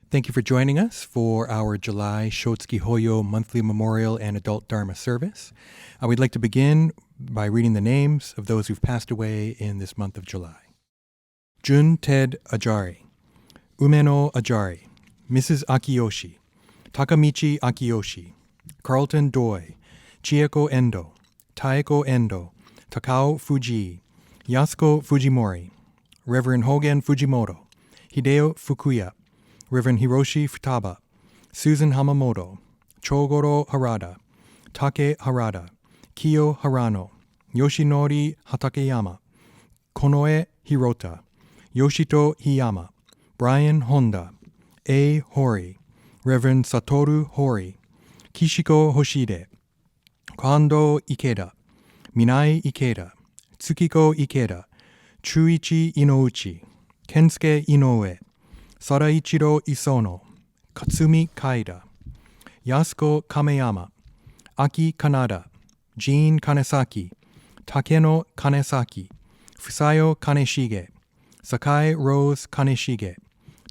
Thank you for joining us for our July Shotsuki Hoyo monthly memorial and adult Dharma service. We'd like to begin by reading the names of those who've passed away in this month of July. Jun Ted Ajari, Umeno Ajari, Mrs. Akiyoshi, Takamichi Akiyoshi, Carlton Doi, Chieko Endo, Taeko Endo, Takao Fuji, Yasuko Fujimori, Reverend Hogen Fujimoto, Hideo Fukuya, Reverend Hiroshi Futaba, Susan Hamamoto, Chogoro Harada, Take Harada, Kiyo Harano, Yoshinori Hatakeyama, Konoe Hirota, Yoshito Hiyama, Brian Honda, A. Hori, Reverend Satoru Hori, Kishiko Hoshide, Kondo Ikeda, Minai Ikeda, Tsukiko Ikeda, Chuichi Inouchi, Kensuke Inoue, Saraichiro Isono, Katsumi Kaida, Yasuko Kameyama, Aki Kanada, Jean Kanesaki, Takeno Kanesaki, Fusayo Kaneshige, Sakai Rose Kaneshige,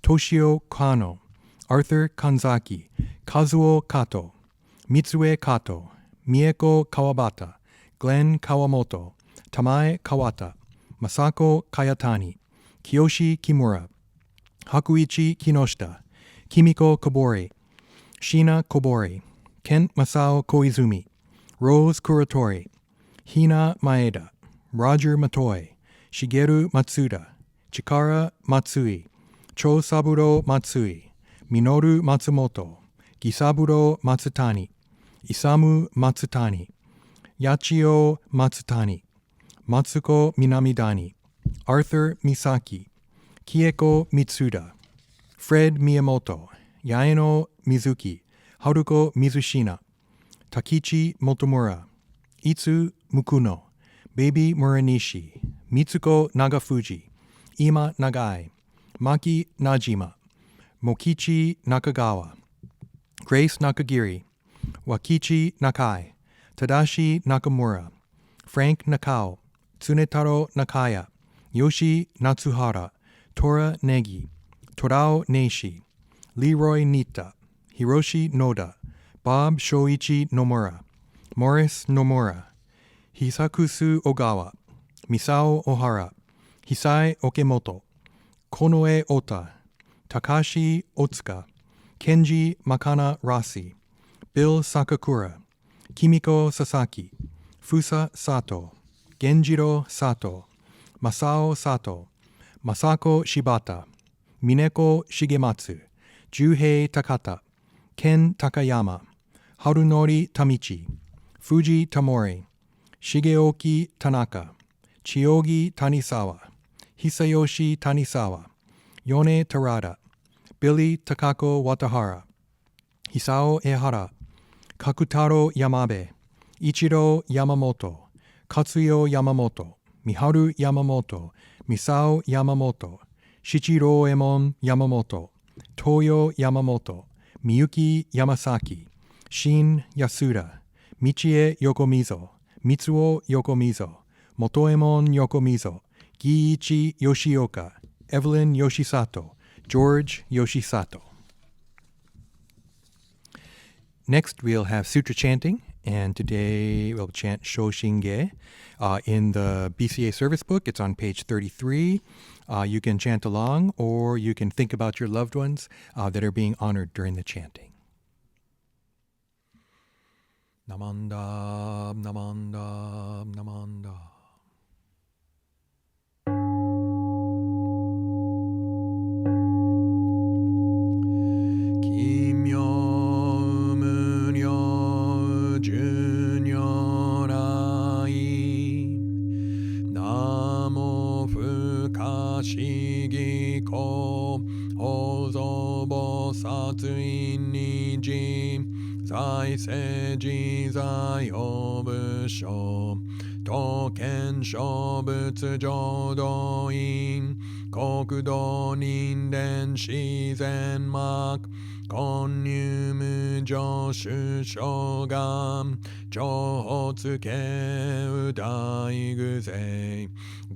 Toshio Kano, Arthur Kanzaki, Kazuo Kato, Mitsue Kato, Mieko Kawabata, Glenn Kawamoto, Tamae Kawata, Masako Kayatani, Kiyoshi Kimura, Hakuichi Kinoshita, Kimiko Kobori, Shina Kobori, Kent Masao Koizumi, Rose Kuratori, Hina Maeda, Roger Matoi, Shigeru Matsuda, Chikara Matsui, Cho Saburo Matsui, Minoru Matsumoto, Gisaburo Matsutani, Isamu Matsutani, Yachio Matsutani, Matsuko Minamidani, Arthur Misaki, Kieko Mitsuda, Fred Miyamoto, Yaeno Mizuki, Haruko Mizushina, Takichi Motomura, Itsu Mukuno, Baby Muranishi, Mitsuko Nagafuji, Ima Nagai, Maki Najima, Mokichi Nakagawa, Grace Nakagiri, Wakichi Nakai, Tadashi Nakamura, Frank Nakao, Tsunetaro Nakaya, Yoshi Natsuhara, Tora Negi, Torao Neishi, Leroy Nita, Hiroshi Noda, Bob Shoichi Nomura, Morris Nomura, Hisakusu Ogawa, Misao Ohara, Hisai Okemoto, Konoe Ota, Takashi Otsuka, Kenji Makana Rasi, Bill Sakakura, Kimiko Sasaki, Fusa Sato, Genjiro Sato, Masao Sato, Masako Shibata, Mineko Shigematsu, Juhei Takata, Ken Takayama, Harunori Tamichi, Fuji Tamori, Shigeoki Tanaka, Chiyogi Tanisawa, Hisayoshi Tanisawa, Yone Tarada, Billy Takako Watahara, Hisao Ehara, Kakutaro Yamabe, Ichiro Yamamoto, Katsuyo Yamamoto, Miharu Yamamoto, Misao Yamamoto, Shichiroemon Yamamoto, Toyo Yamamoto, Miyuki Yamasaki, Shin Yasuda, Michie Yokomizo, Mitsuo Yokomizo, Motoemon Yokomizo, Giichi Yoshioka, Evelyn Yoshisato, George Yoshisato. Next, we'll have Sutra chanting, and today we'll chant Shoshinge in the BCA service book. It's on page 33. You can chant along, or you can think about your loved ones that are being honored during the chanting. Namandab, namandab, namandab. Shigiko Ozobo Satsuin Niji Zai Seiji Zai Obusho Token Shobutsu Jodoin Kokudo Ninden Shizen Mak Konyu Mujo Shushogan Johotsuke Udai Guzei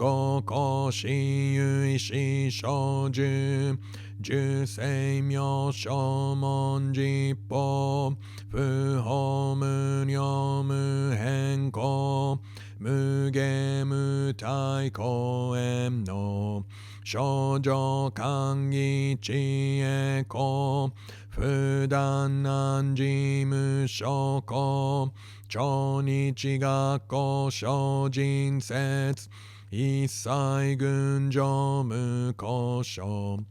五個子唯子小樹十世名正門実法不法無尿無変更無下無体公園の少女歓喜知恵子不断難事無所故超日学校小人説一切群上無故障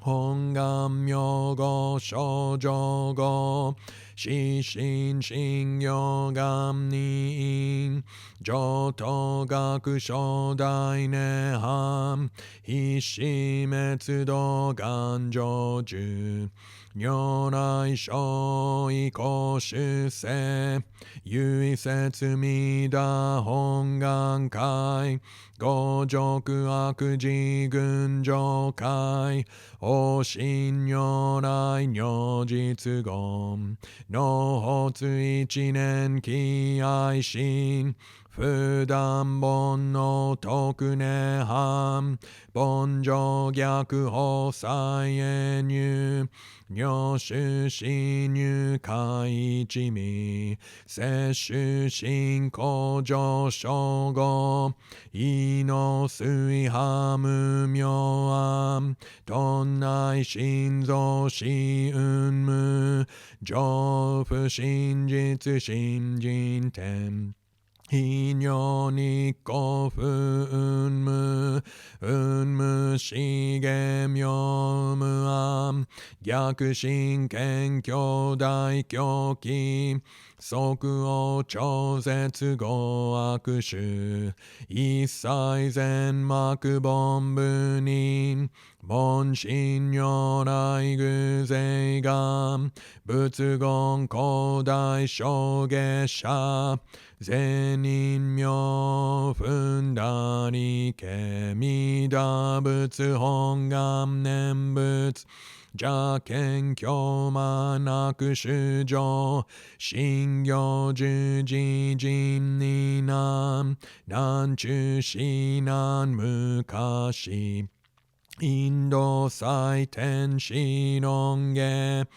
本願名号少女語死神信行願人上等学初代涅槃必死滅度願成就如来所以公主世唯説弥陀本願会五辱悪事群上会お信如来如実言納発一年期愛心不断本の特涅槃本上逆法再演入入手侵入開一味摂取進行上昇後意の水波無明暗頓内心臓死運無上不真実心人天非如日光不運無運無資源妙無暗逆心謙兄弟狂気即応超絶語悪種一切善悪本部人本心如来偶然願仏言古代小下者善人名分だりけみだ仏本願念仏邪見教魔なく主情信行十字人に難難中死難昔インド最天使論下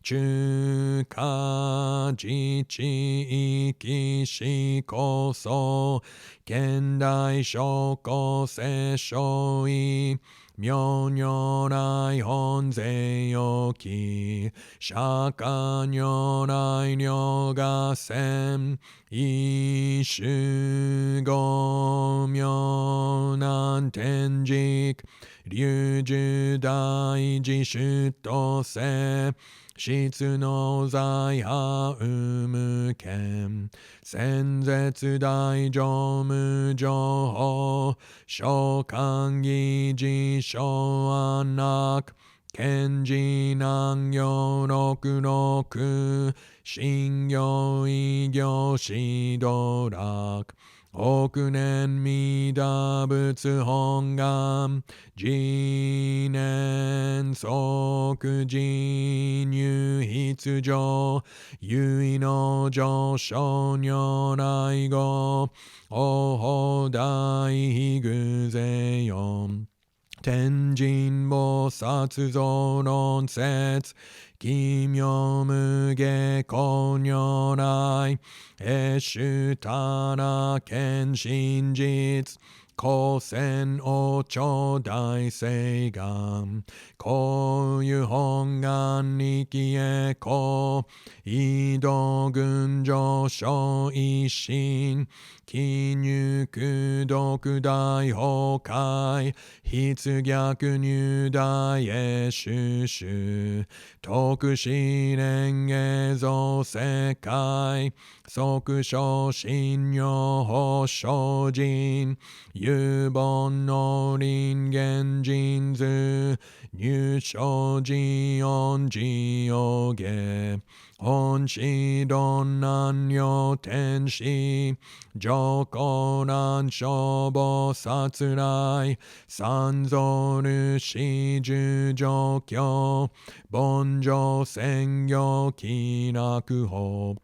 中華自治域史こそ現代諸公世小位妙如来本税予期釈迦如来如我戦一種五妙難天竺龍樹大自主とせ質の財派有無権先絶大乗無情報召喚議事小安楽賢治南行六六信行異行指導楽億年弥陀仏本願次年即時入筆上唯の上昇如来語お法大非偶然四天神菩薩像論説奇妙無下公如来永寿たら見真実光線王朝大誓願こういう本願力へこ移動群上昇一心気入毒大崩壊筆逆入大へ収集特試練映像世界即小信用法精進有本の人間人図入所自音自用下本師論難用天使上高難消防殺来三蔵主十上教凡上専業気楽法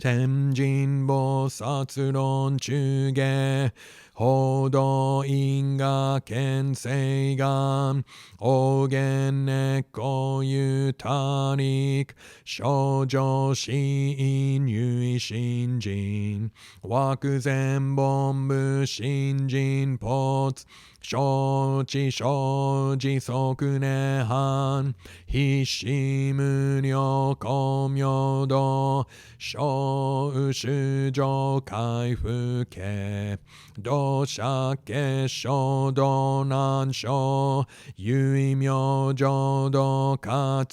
天神菩薩論中下報道因果見性願おげんねこゆたりく少女死因有新人枠前本部新人ポツ承知承知即涅槃必死無量光明道小宇上回復系土砂結晶道南小唯明浄土活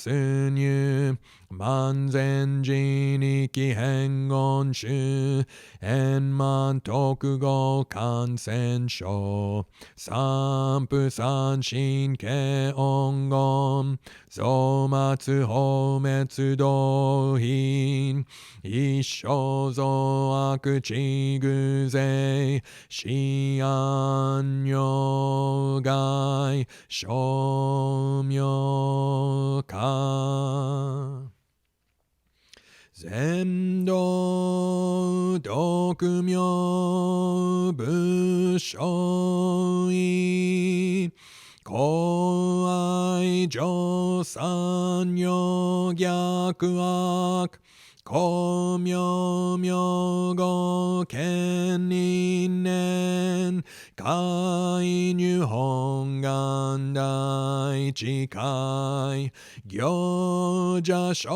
入万全寺力変言宗円満特合感染症三不三神経音言増末放滅道品一生増悪地偶税死安如害称名化全道徳名武将位公愛上三女逆悪公明明語見人年海入本願大智慧行者少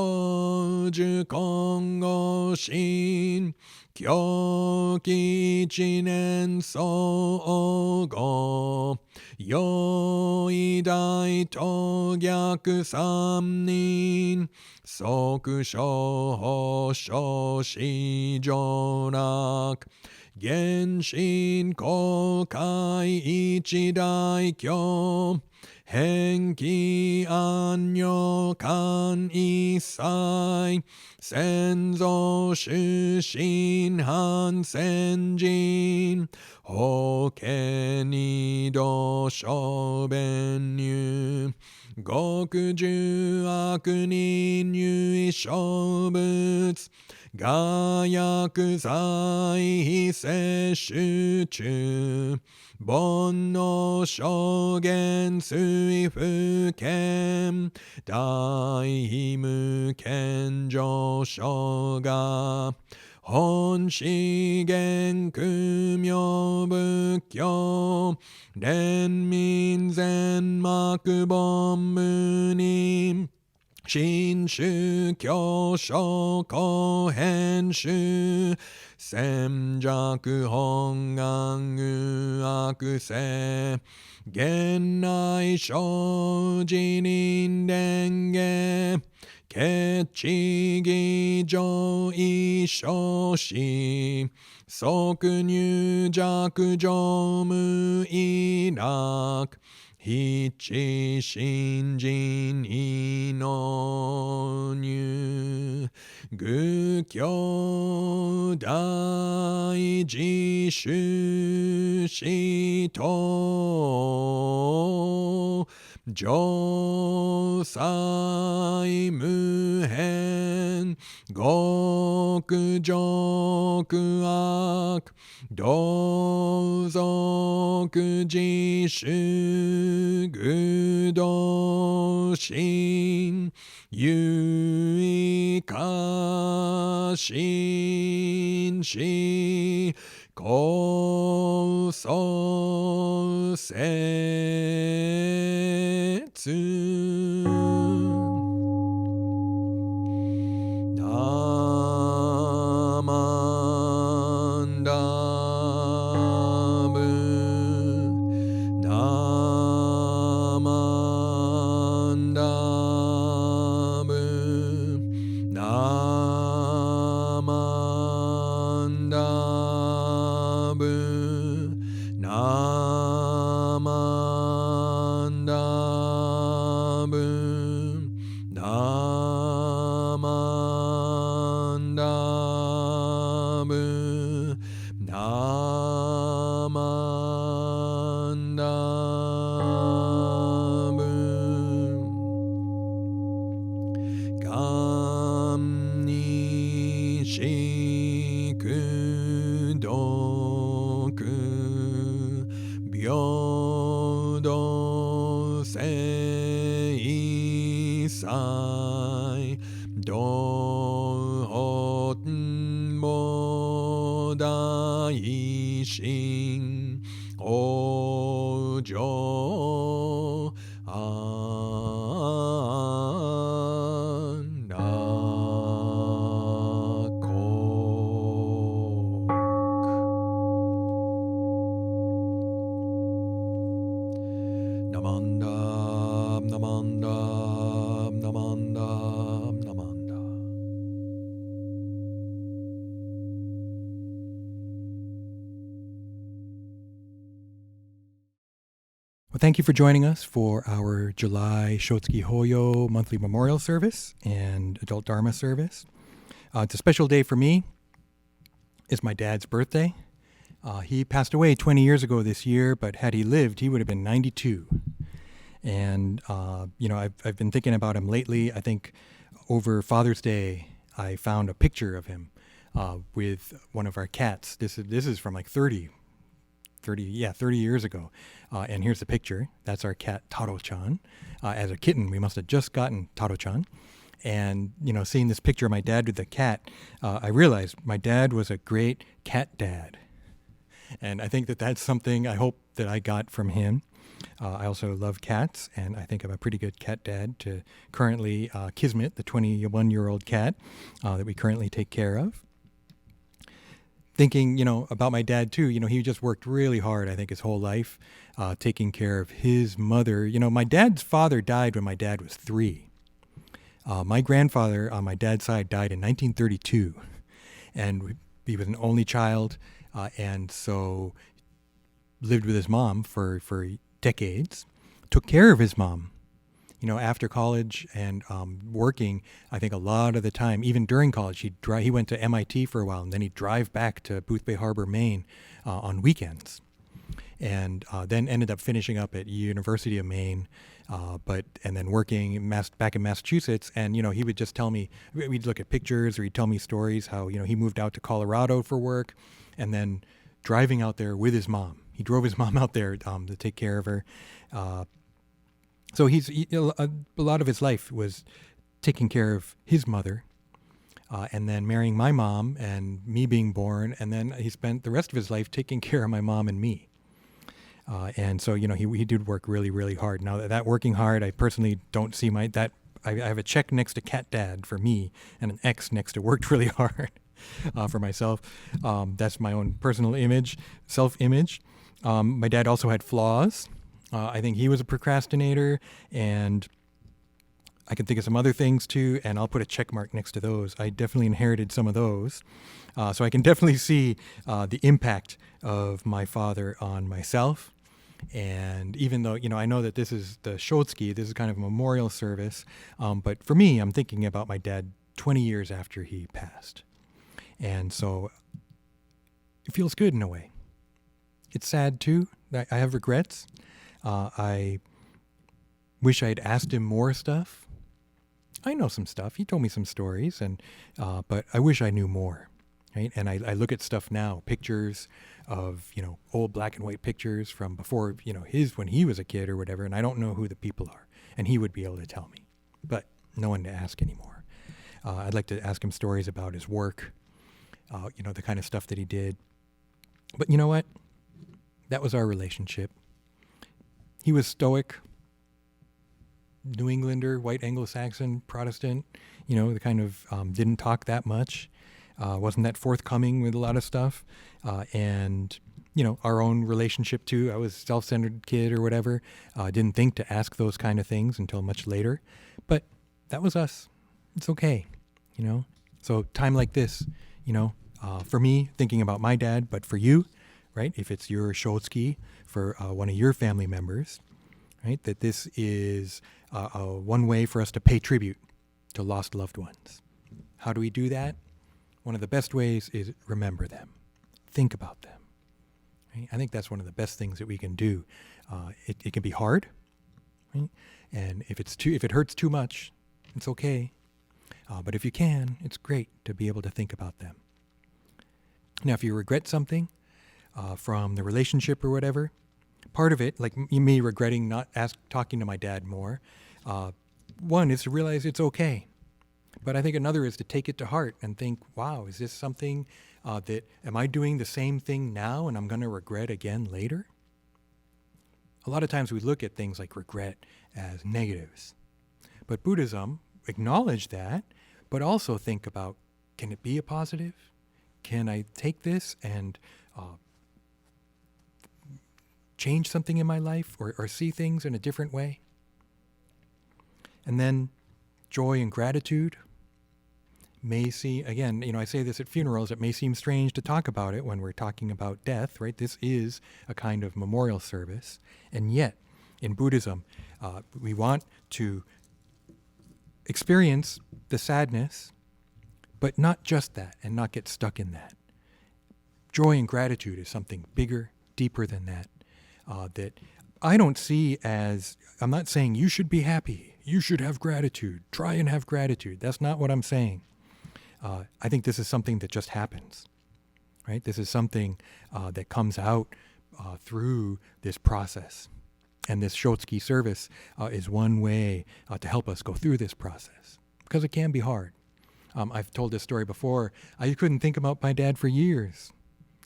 女今後心狂気一年総合用意大と逆三人即小法小市上楽原神公開一大教変気安女間一切先祖出身反先人法華二度小弁入極重悪人有小物我薬剤非摂取中煩悩証言水不見大無見上昇が本資源空明仏教連民全幕本無人新宗教諸公編集戦弱本願無悪性現内生自人伝下決知義上一生死即入弱上無意楽必知新人意の入愚教大自主死と上際無変極上悪同族自主愚道心有意過心死高僧説ナマンダブ sei sai do hoten bo dai shin ojo Namandam, namandam, namandam, namandam. Well, thank you for joining us for our July Shotsuki Hoyo monthly memorial service and adult Dharma service. It's a special day for me. It's my dad's birthday. He passed away 20 years ago this year, but had he lived, he would have been 92. And, I've been thinking about him lately. I think over Father's Day, I found a picture of him with one of our cats. This is from like 30 years ago. And here's the picture. That's our cat, Taro-chan. As a kitten, we must have just gotten Taro-chan. And, seeing this picture of my dad with the cat, I realized my dad was a great cat dad. And I think that that's something I hope that I got from him. I also love cats, and I think I'm a pretty good cat dad to currently Kismet, the 21-year-old cat that we currently take care of. Thinking, about my dad too, he just worked really hard, I think, his whole life, taking care of his mother. My dad's father died when my dad was 3. My grandfather on my dad's side died in 1932, and he was an only child, and so lived with his mom for decades, took care of his mom. After college and working, I think a lot of the time, even during college, he went to MIT for a while, and then he'd drive back to Boothbay Harbor, Maine on weekends. And then ended up finishing up at University of Maine, and then working back in Massachusetts. And, he would just tell me, we'd look at pictures, or he'd tell me stories how, he moved out to Colorado for work, and then driving out there with his mom. He drove his mom out there to take care of her. So a lot of his life was taking care of his mother, and then marrying my mom and me being born. And then he spent the rest of his life taking care of my mom and me. And so, he did work really, really hard. Now that working hard, I personally don't see I have a check next to cat dad for me and an X next to worked really hard for myself. That's my own personal self-image. My dad also had flaws. I think he was a procrastinator, and I can think of some other things too, and I'll put a check mark next to those. I definitely inherited some of those. So I can definitely see the impact of my father on myself. And even though, I know that this is the Shotsuki, this is kind of a memorial service, but for me, I'm thinking about my dad 20 years after he passed. And so it feels good in a way. It's sad too. I have regrets. I wish I'd asked him more stuff. I know some stuff. He told me some stories, but I wish I knew more. Right? And I look at stuff now, pictures of, old black and white pictures from before, when he was a kid or whatever, and I don't know who the people are. And he would be able to tell me, but no one to ask anymore. I'd like to ask him stories about his work, the kind of stuff that he did. But you know what? That was our relationship. He was stoic, New Englander, white Anglo-Saxon, Protestant, the kind of didn't talk that much, wasn't that forthcoming with a lot of stuff. And, our own relationship too. I was a self-centered kid or whatever. Didn't think to ask those kind of things until much later. But that was us. It's okay, So time like this, for me, thinking about my dad, but for you, right? If it's your Shotsuki for one of your family members, right? That this is one way for us to pay tribute to lost loved ones. How do we do that? One of the best ways is remember them. Think about them. Right? I think that's one of the best things that we can do. It can be hard, right? And if it hurts too much, it's okay. But if you can, it's great to be able to think about them. Now, if you regret something from the relationship or whatever, part of it, like me regretting not talking to my dad more, one is to realize it's okay. But I think another is to take it to heart and think, wow, is this something am I doing the same thing now and I'm going to regret again later? A lot of times we look at things like regret as negatives. But Buddhism acknowledge that, but also think about, can it be a positive? Can I take this and change something in my life or see things in a different way? And then joy and gratitude may seem, again, I say this at funerals, it may seem strange to talk about it when we're talking about death, right? This is a kind of memorial service. And yet, in Buddhism, we want to experience the sadness, but not just that, and not get stuck in that. Joy and gratitude is something bigger, deeper than that, that I don't see as, I'm not saying you should be happy, you should have gratitude, try and have gratitude. That's not what I'm saying. I think this is something that just happens, right? This is something that comes out through this process. And this Shotsuki service is one way to help us go through this process, because it can be hard. I've told this story before. I couldn't think about my dad for years.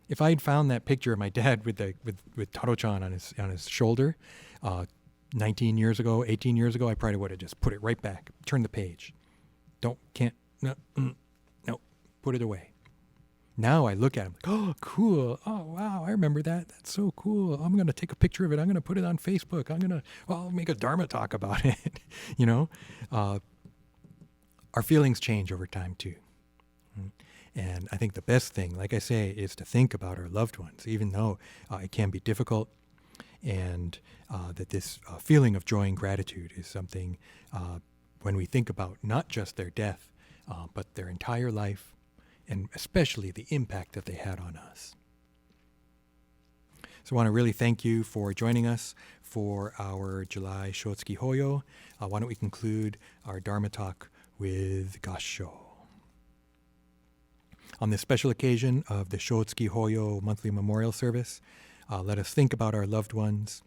If I had found that picture of my dad with Taro-chan on his shoulder 19 years ago, 18 years ago, I probably would have just put it right back, turned the page. No, put it away. Now I look at him, oh, cool. Oh, wow, I remember that. That's so cool. I'm going to take a picture of it. I'm going to put it on Facebook. I'll make a Dharma talk about it. Our feelings change over time too. And I think the best thing, like I say, is to think about our loved ones, even though it can be difficult, and that this feeling of joy and gratitude is something when we think about not just their death, but their entire life, and especially the impact that they had on us. So I want to really thank you for joining us for our July Shotsuki Hoyo. Why don't we conclude our Dharma talk with Gassho. On this special occasion of the Shotsuki Hoyo monthly memorial service, let us think about our loved ones,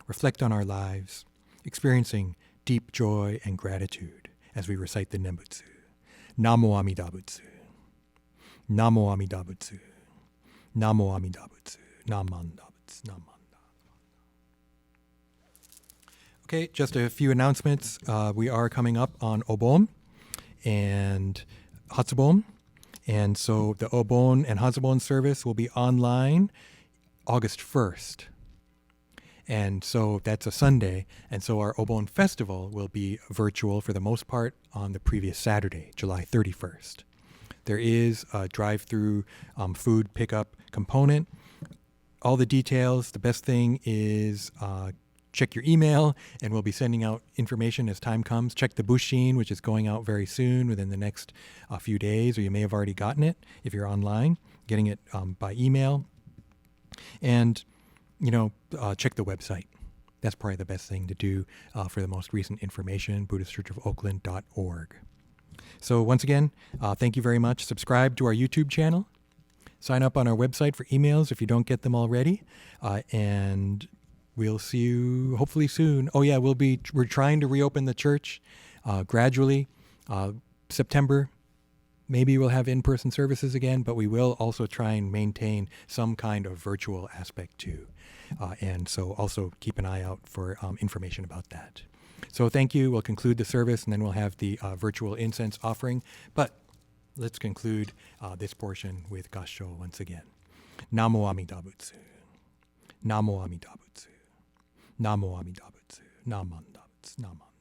reflect on our lives, experiencing deep joy and gratitude as we recite the Nembutsu. Namo Amida Butsu. Namo Amida Butsu. Namo Amida Butsu. Namanda Butsu. Namanda. Okay, just a few announcements. We are coming up on Obon and Hatsubon. And so the Obon and Hatsubon service will be online August 1st. And so that's a Sunday. And so our Obon festival will be virtual for the most part on the previous Saturday, July 31st. There is a drive-through food pickup component. All the details, the best thing is check your email, and we'll be sending out information as time comes. Check the Bushin, which is going out very soon, within the next few days, or you may have already gotten it if you're online, getting it by email. And check the website. That's probably the best thing to do for the most recent information, BuddhistChurchofOakland.org. So once again, thank you very much. Subscribe to our YouTube channel. Sign up on our website for emails if you don't get them already. And we'll see you hopefully soon. Oh yeah, we're trying to reopen the church gradually. September, maybe we'll have in-person services again, but we will also try and maintain some kind of virtual aspect too. And so also keep an eye out for information about that. So thank you. We'll conclude the service, and then we'll have the virtual incense offering. But let's conclude this portion with Gassho once again. Namo Amida Butsu. Namo Amida Butsu. Namo Amida Butsu. Namanda Butsu. Namanda.